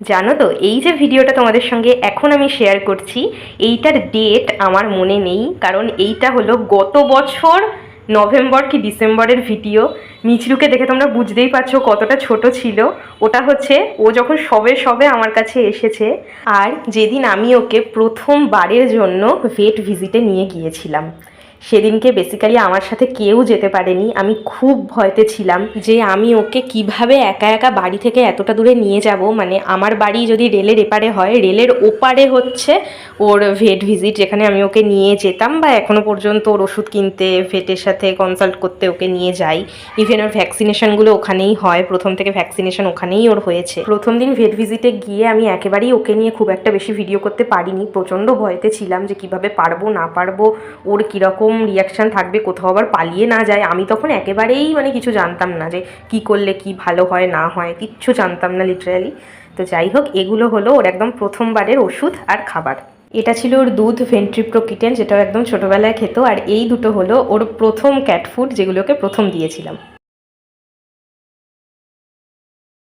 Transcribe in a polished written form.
জানো তো, এই যে ভিডিওটা তোমাদের সঙ্গে এখন আমি শেয়ার করছি, এইটার ডেট আমার মনে নেই, কারণ এইটা হলো গত বছর নভেম্বর কি ডিসেম্বরের ভিডিও। মিচরুকে দেখে তোমরা বুঝতেই পারছো কতটা ছোট ছিল। ওটা হচ্ছে ও যখন সবে সবে আমার কাছে এসেছে, আর যেদিন আমি ওকে প্রথমবারের জন্য ভেট ভিজিটে নিয়ে গিয়েছিলাম। সেদিনকে বেসিক্যালি আমার সাথে কেউ যেতে পারেনি। আমি খুব ভয়তে ছিলাম যে আমি ওকে কিভাবে একা একা বাড়ি থেকে এতটা দূরে নিয়ে যাব। মানে আমার বাড়ি যদি রেলের এপারে হয়, রেলের ওপারে হচ্ছে ওর ভেট ভিজিট, যেখানে আমি ওকে নিয়ে যেতাম বা এখনও পর্যন্ত ওর ওষুধ কিনতে ভেটের সাথে কনসাল্ট করতে ওকে নিয়ে যাই। ইভেন ওর ভ্যাকসিনেশনগুলো ওখানেই হয়, প্রথম থেকে ভ্যাকসিনেশন ওখানেই ওর হয়েছে। প্রথম দিন ভেট ভিজিটে গিয়ে আমি একেবারেই ওকে নিয়ে খুব একটা বেশি ভিডিও করতে পারিনি। প্রচণ্ড ভয়তে ছিলাম যে কিভাবে পারবো না পারবো, ওর কীরকম রিয়াকশান থাকবে, কোথাও আবার পালিয়ে না যায়। আমি তখন একেবারেই মানে কিছু জানতাম না যে কি করলে কি ভালো হয় না হয়, কিচ্ছু জানতাম না লিটারালি। তো যাই হোক, এগুলো হলো ওর একদম প্রথমবারের ওষুধ আর খাবার। এটা ছিল ওর দুধ ভেন্ট্রিপ্রোকিটেন, যেটাও একদম ছোটোবেলায় খেত, আর এই দুটো হলো ওর প্রথম ক্যাট ফুড, যেগুলোকে প্রথম দিয়েছিলাম।